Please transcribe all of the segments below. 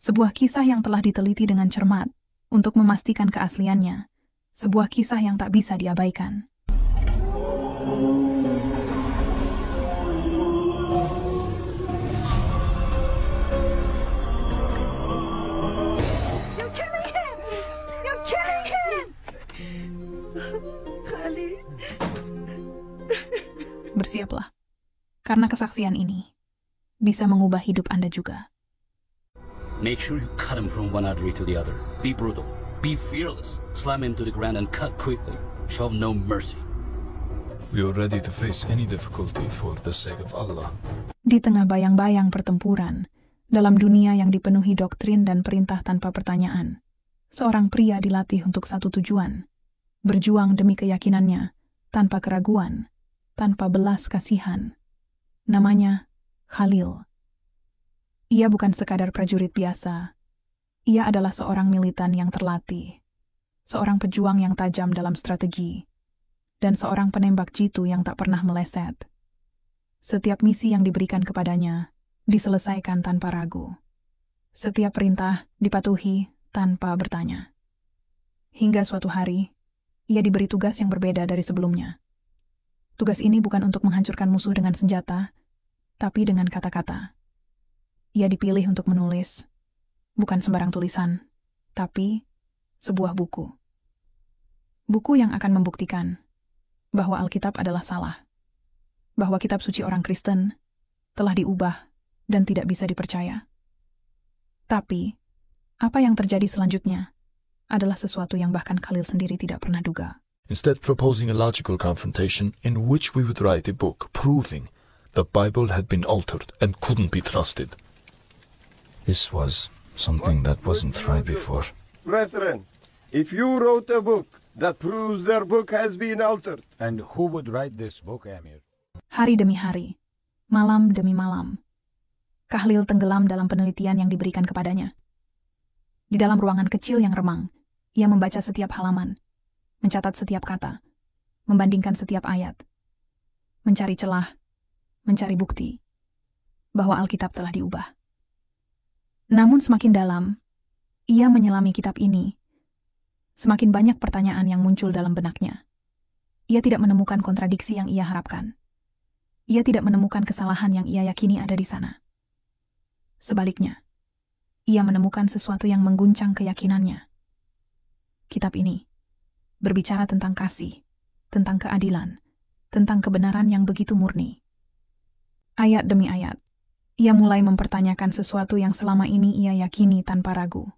Sebuah kisah yang telah diteliti dengan cermat untuk memastikan keasliannya. Sebuah kisah yang tak bisa diabaikan. You're killing him! You're killing him! Khalid. Bersiaplah, karena kesaksian ini bisa mengubah hidup Anda juga. Make sure you cut him from one artery to the other. Be brutal. Be fearless. Slam him to the ground and cut quickly. Show no mercy. We are ready to face any difficulty for the sake of Allah. Di tengah bayang-bayang pertempuran, dalam dunia yang dipenuhi doktrin dan perintah tanpa pertanyaan, seorang pria dilatih untuk satu tujuan, berjuang demi keyakinannya, tanpa keraguan, tanpa belas kasihan. Namanya Khalil. Ia bukan sekadar prajurit biasa. Ia adalah seorang militan yang terlatih, seorang pejuang yang tajam dalam strategi, dan seorang penembak jitu yang tak pernah meleset. Setiap misi yang diberikan kepadanya diselesaikan tanpa ragu. Setiap perintah dipatuhi tanpa bertanya. Hingga suatu hari, ia diberi tugas yang berbeda dari sebelumnya. Tugas ini bukan untuk menghancurkan musuh dengan senjata, tapi dengan kata-kata. Ia dipilih untuk menulis, bukan sembarang tulisan, tapi sebuah buku. Buku yang akan membuktikan bahwa Alkitab adalah salah, bahwa kitab suci orang Kristen telah diubah dan tidak bisa dipercaya. Tapi, apa yang terjadi selanjutnya adalah sesuatu yang bahkan Khalil sendiri tidak pernah duga. Instead proposing a logical confrontation in which we would write a book proving the Bible had been altered and couldn't be trusted. This was something that wasn't tried before. Brethren, if you wrote a book that proves their book has been altered. And who would write this book, Amir? Hari demi hari, malam demi malam, Khalil tenggelam dalam penelitian yang diberikan kepadanya. Di dalam ruangan kecil yang remang, ia membaca setiap halaman, mencatat setiap kata, membandingkan setiap ayat, mencari celah, mencari bukti bahwa Alkitab telah diubah. Namun semakin dalam, ia menyelami kitab ini, semakin banyak pertanyaan yang muncul dalam benaknya. Ia tidak menemukan kontradiksi yang ia harapkan. Ia tidak menemukan kesalahan yang ia yakini ada di sana. Sebaliknya, ia menemukan sesuatu yang mengguncang keyakinannya. Kitab ini berbicara tentang kasih, tentang keadilan, tentang kebenaran yang begitu murni. Ayat demi ayat, ia mulai mempertanyakan sesuatu yang selama ini ia yakini tanpa ragu.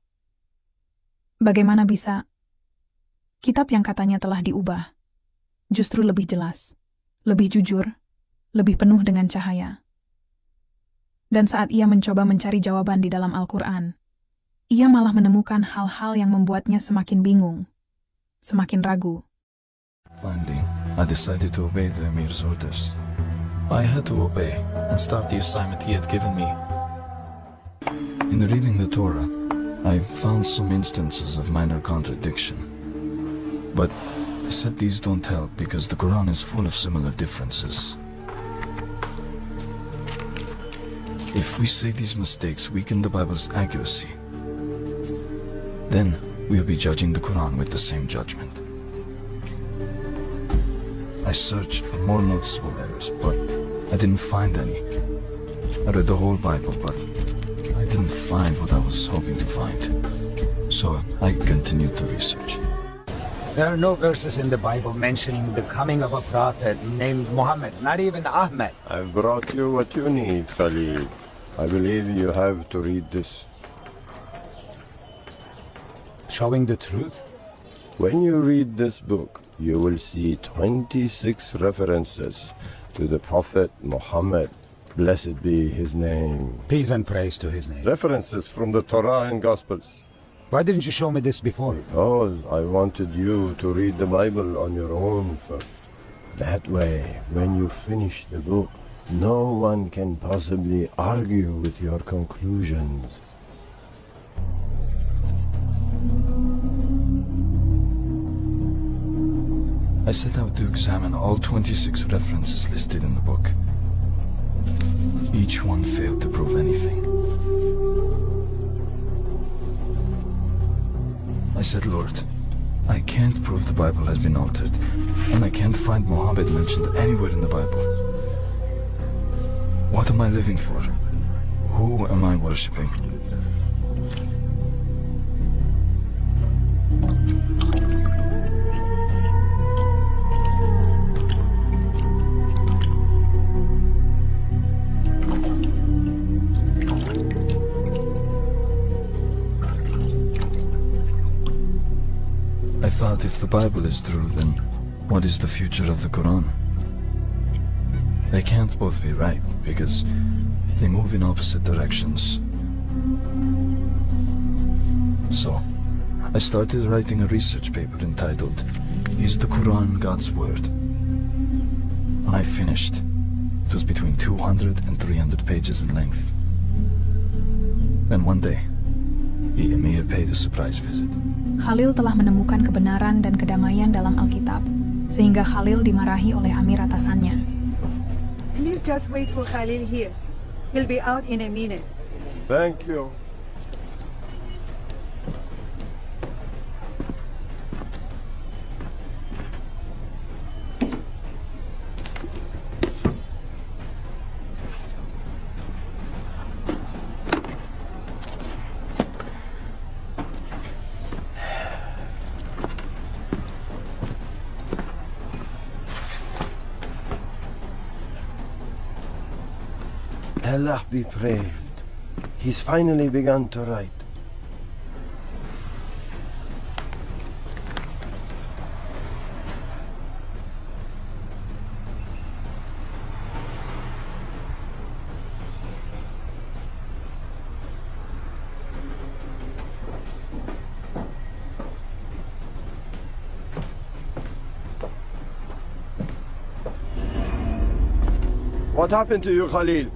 Bagaimana bisa kitab yang katanya telah diubah justru lebih jelas, lebih jujur, lebih penuh dengan cahaya? Dan saat ia mencoba mencari jawaban di dalam Al-Quran, ia malah menemukan hal-hal yang membuatnya semakin bingung, semakin ragu. Finally, I decided to obey the Emir's orders. I had to obey and start the assignment he had given me. In reading the Torah, I found some instances of minor contradiction. But I said these don't help because the Quran is full of similar differences. If we say these mistakes weaken the Bible's accuracy, then we'll be judging the Quran with the same judgment. I searched for more noticeable errors, but I didn't find any. I read the whole Bible, but I didn't find what I was hoping to find. So I continued to research. There are no verses in the Bible mentioning the coming of a prophet named Muhammad, not even Ahmed. I've brought you what you need, Khalid. I believe you have to read this. Showing the truth? When you read this book, you will see 26 references to the Prophet Muhammad. Blessed be his name. Peace and praise to his name. References from the Torah and Gospels. Why didn't you show me this before? Because I wanted you to read the Bible on your own first. That way, when you finish the book, no one can possibly argue with your conclusions. I set out to examine all 26 references listed in the book. Each one failed to prove anything. said, Lord, I can't prove the Bible has been altered, and I can't find Muhammad mentioned anywhere in the Bible. What am I living for? Who am I worshipping? I thought if the Bible is true, then what is the future of the Quran? They can't both be right, because they move in opposite directions. So, I started writing a research paper entitled, Is the Quran God's Word? When I finished, it was between 200 and 300 pages in length. Then one day, the Emir paid a surprise visit. Khalil telah menemukan kebenaran dan kedamaian dalam Alkitab, sehingga Khalil dimarahi oleh Amir atasannya. Please just wait for Khalil here. He'll be out in a minute. Thank you. Allah be praised. He's finally begun to write. What happened to you, Khalil?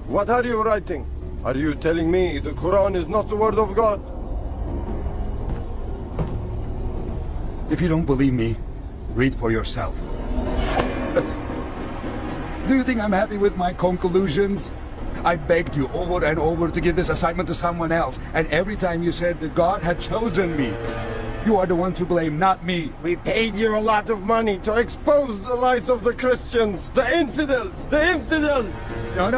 What are you writing? Are you telling me the Quran is not the word of God? If you don't believe me, read for yourself. Do you think I'm happy with my conclusions? I begged you over and over to give this assignment to someone else, and every time you said that God had chosen me. You are the one to blame, not me. We paid you a lot of money to expose the lies of the Christians, the infidels, the infidels! No.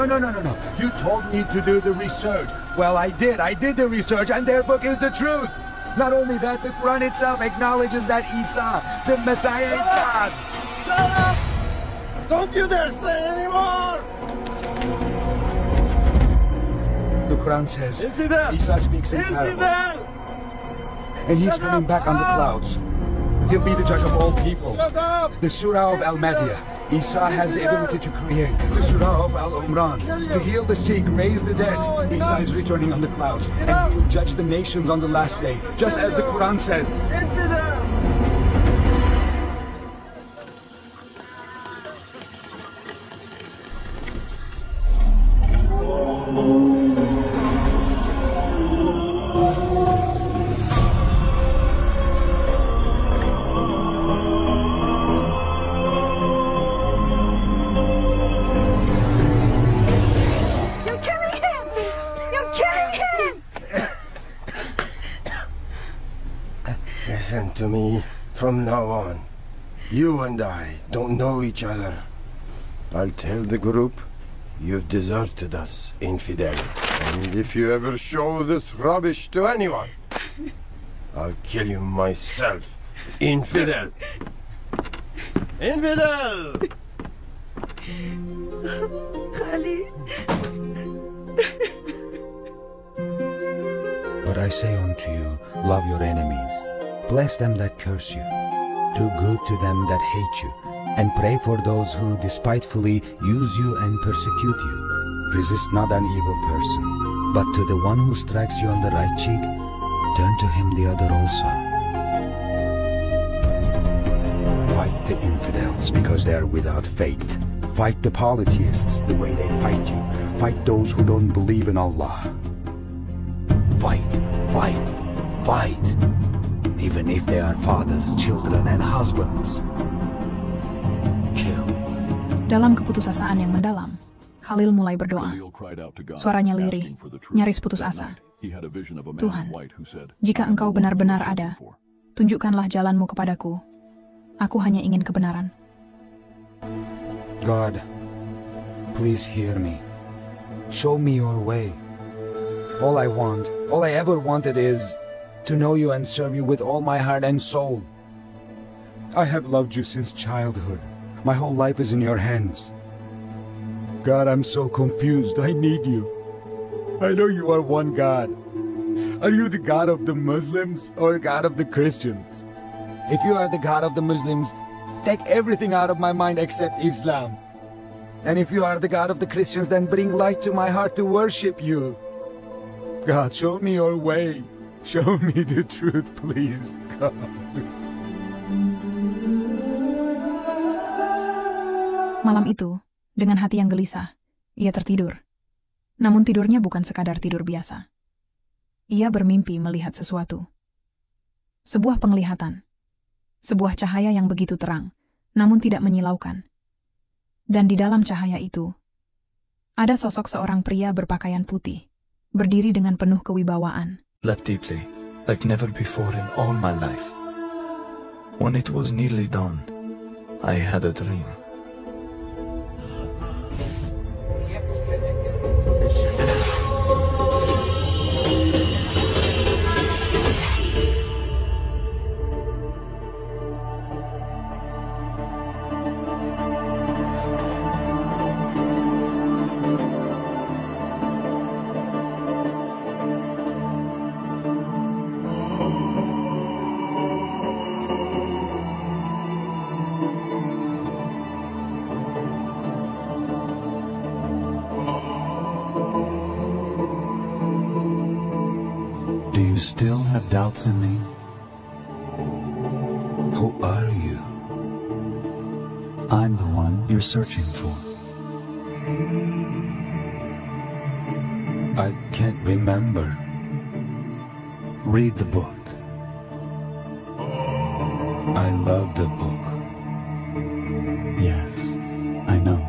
You told me to do the research. Well, I did. I did the research, and their book is the truth. Not only that, the Quran itself acknowledges that Isa, the Messiah, is God. Shut up! Don't you dare say anymore! The Quran says Infidel! Isa speaks in parables. Infidel! And he's coming back on the clouds. He'll be the judge of all people. Shut up! The Surah of Al-Madyah. Isa has the ability to create. The Surah of Al-Umran. To heal the sick, raise the dead. Isa is returning on the clouds. And he will judge the nations on the last day. Just as the Quran says. Infidel! Listen to me. From now on, you and I don't know each other. I'll tell the group you've deserted us, infidel. And if you ever show this rubbish to anyone, I'll kill you myself, infidel. Infidel! Khalil. But I say unto you, love your enemies. Bless them that curse you. Do good to them that hate you. And pray for those who despitefully use you and persecute you. Resist not an evil person, but to the one who strikes you on the right cheek, turn to him the other also. Fight the infidels because they are without faith. Fight the polytheists the way they fight you. Fight those who don't believe in Allah. Fight, fight, fight. Even if they are fathers, children, and husbands. Kill. Dalam keputusasaan yang mendalam, Khalil mulai berdoa. Suaranya lirih, nyaris putus asa. Tuhan, jika Engkau benar-benar ada, tunjukkanlah jalanmu kepadaku. Aku hanya ingin kebenaran. God, please hear me. Show me your way. All I ever wanted is to know you and serve you with all my heart and soul. I have loved you since childhood. My whole life is in your hands. God, I'm so confused. I need you. I know you are one God. Are you the God of the Muslims or God of the Christians? If you are the God of the Muslims, take everything out of my mind except Islam. And if you are the God of the Christians, then bring light to my heart to worship you. God, show me your way. Show me the truth, please, God. Malam itu, dengan hati yang gelisah, ia tertidur. Namun tidurnya bukan sekadar tidur biasa. Ia bermimpi melihat sesuatu. Sebuah penglihatan. Sebuah cahaya yang begitu terang, namun tidak menyilaukan. Dan di dalam cahaya itu, ada sosok seorang pria berpakaian putih, berdiri dengan penuh kewibawaan. Slept deeply, like never before in all my life. When it was nearly dawn, I had a dream. Do you still have doubts in me? Who are you? I'm the one you're searching for. I can't remember. Read the book. I love the book. Yes, I know.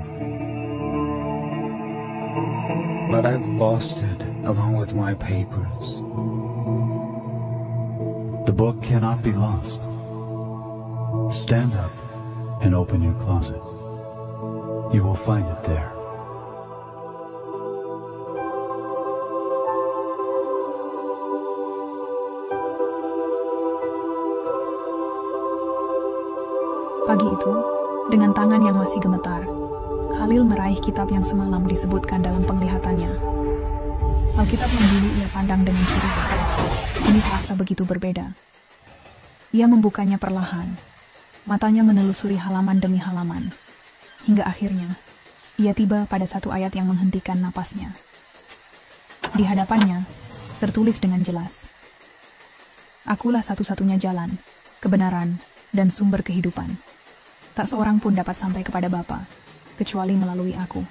But I've lost it along with my papers. The book cannot be lost. Stand up and open your closet. You will find it there. Pagi itu, dengan tangan yang masih gemetar, Khalil meraih kitab yang semalam disebutkan dalam penglihatannya. Alkitab yang dulu ia pandang dengan curiga, ini terasa begitu berbeda. Ia membukanya perlahan, matanya menelusuri halaman demi halaman, hingga akhirnya ia tiba pada satu ayat yang menghentikan napasnya. Di hadapannya, tertulis dengan jelas, "Akulah satu-satunya jalan, kebenaran, dan sumber kehidupan. Tak seorang pun dapat sampai kepada Bapa, kecuali melalui aku."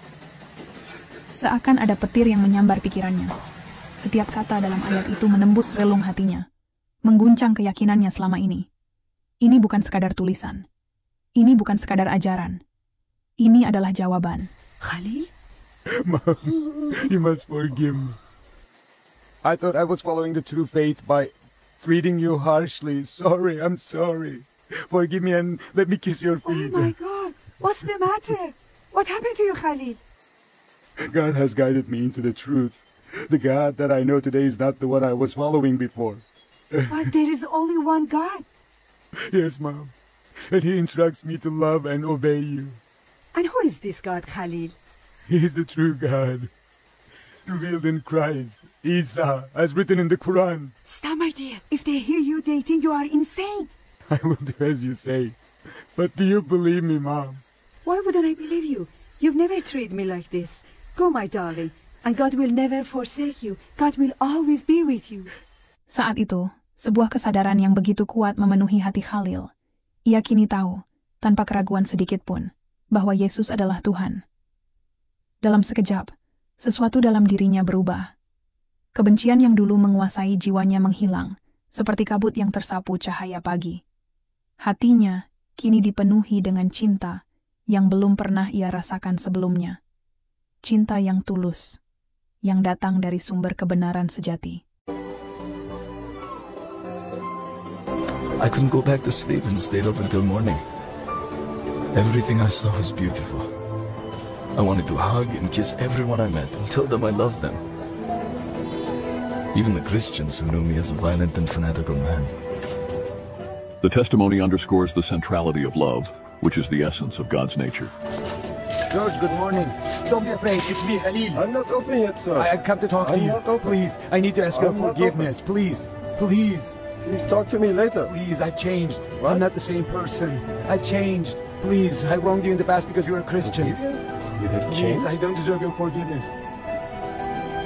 Seakan ada petir yang menyambar pikirannya. Setiap kata dalam ayat itu menembus relung hatinya, mengguncang keyakinannya selama ini. Ini bukan sekadar tulisan. Ini bukan sekadar ajaran. Ini adalah jawaban. Khalil? Mom, you must forgive me. I thought I was following the true faith by treating you harshly. Sorry, I'm sorry. Forgive me and let me kiss your Oh feet. my God! What's the matter? What happened to you, Khalil? God has guided me into the truth. The God that I know today is not the one I was following before. But there is only one God. Yes, Mom. And He instructs me to love and obey you. And who is this God, Khalil? He is the true God, revealed in Christ, Isa, as written in the Quran. Stop, my dear. If they hear you, they think you are insane. I will do as you say. But do you believe me, Mom? Why wouldn't I believe you? You've never treated me like this. Go, my darling, and God will never forsake you. God will always be with you. Saat itu, sebuah kesadaran yang begitu kuat memenuhi hati Khalil. Ia kini tahu, tanpa keraguan sedikit pun, bahwa Yesus adalah Tuhan. Dalam sekejap, sesuatu dalam dirinya berubah. Kebencian yang dulu menguasai jiwanya menghilang, seperti kabut yang tersapu cahaya pagi. Hatinya kini dipenuhi dengan cinta yang belum pernah ia rasakan sebelumnya. Cinta yang tulus, yang datang dari sumber kebenaran sejati. I couldn't go back to sleep and stayed up until morning. Everything I saw was beautiful. I wanted to hug and kiss everyone I met and tell them I loved them. Even the Christians who knew me as a violent and fanatical man. The testimony underscores the centrality of love, which is the essence of God's nature. George, good morning. Don't be afraid. It's me, Khalil. I'm not open yet, sir. I've come to talk to I'm you. not open. Please, I need to ask your I'm not forgiveness. Please, please, Please talk to me later. please. I've changed. What? I'm not the same person. I've changed. Please, I wronged you in the past because you're a Christian. You have Please, changed? I don't deserve your forgiveness.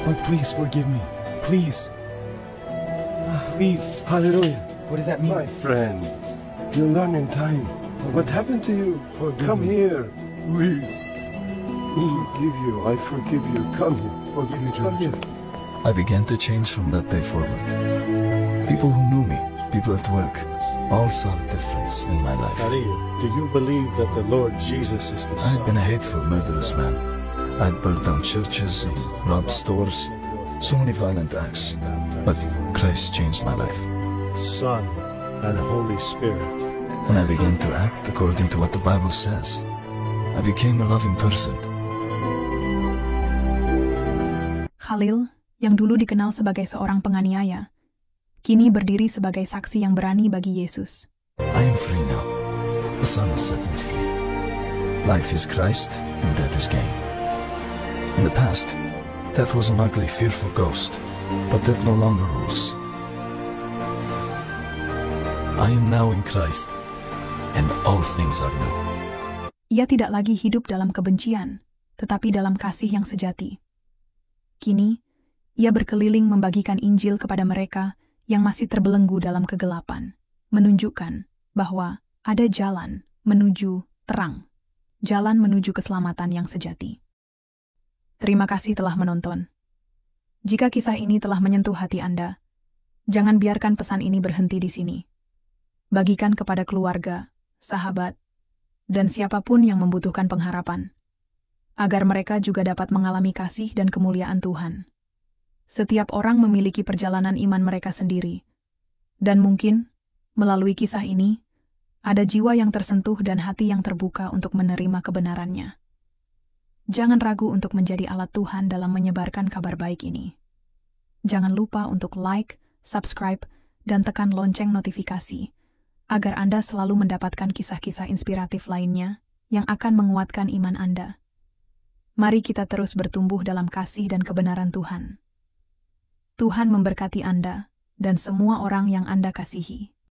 But please forgive me. Please. Please. Hallelujah. What does that mean? My friend, you'll learn in time. What happened to you? Come here. Please. I forgive you. Come here. Forgive me, Come George. here. I began to change from that day forward. People who knew me, people at work, all saw the difference in my life. Khalil, do you believe that the Lord Jesus is the I had been Son? a hateful, murderous man. I had burned down churches and robbed stores. So many violent acts. But Christ changed my life. Son and Holy Spirit. When I began to act according to what the Bible says, I became a loving person. Khalil, yang dulu dikenal sebagai seorang penganiaya, kini berdiri sebagai saksi yang berani bagi Yesus. I am free now. The Son has set me free. Life is Christ, and death is gain. In the past, death was an ugly, fearful ghost, but death no longer rules. I am now in Christ, and all things are new. Ia tidak lagi hidup dalam kebencian, tetapi dalam kasih yang sejati. Kini, ia berkeliling membagikan Injil kepada mereka yang masih terbelenggu dalam kegelapan, menunjukkan bahwa ada jalan menuju terang, jalan menuju keselamatan yang sejati. Terima kasih telah menonton. Jika kisah ini telah menyentuh hati Anda, jangan biarkan pesan ini berhenti di sini. Bagikan kepada keluarga, sahabat, dan siapapun yang membutuhkan pengharapan, agar mereka juga dapat mengalami kasih dan kemuliaan Tuhan. Setiap orang memiliki perjalanan iman mereka sendiri, dan mungkin, melalui kisah ini, ada jiwa yang tersentuh dan hati yang terbuka untuk menerima kebenarannya. Jangan ragu untuk menjadi alat Tuhan dalam menyebarkan kabar baik ini. Jangan lupa untuk like, subscribe, dan tekan lonceng notifikasi, agar Anda selalu mendapatkan kisah-kisah inspiratif lainnya yang akan menguatkan iman Anda. Mari kita terus bertumbuh dalam kasih dan kebenaran Tuhan. Tuhan memberkati Anda dan semua orang yang Anda kasihi.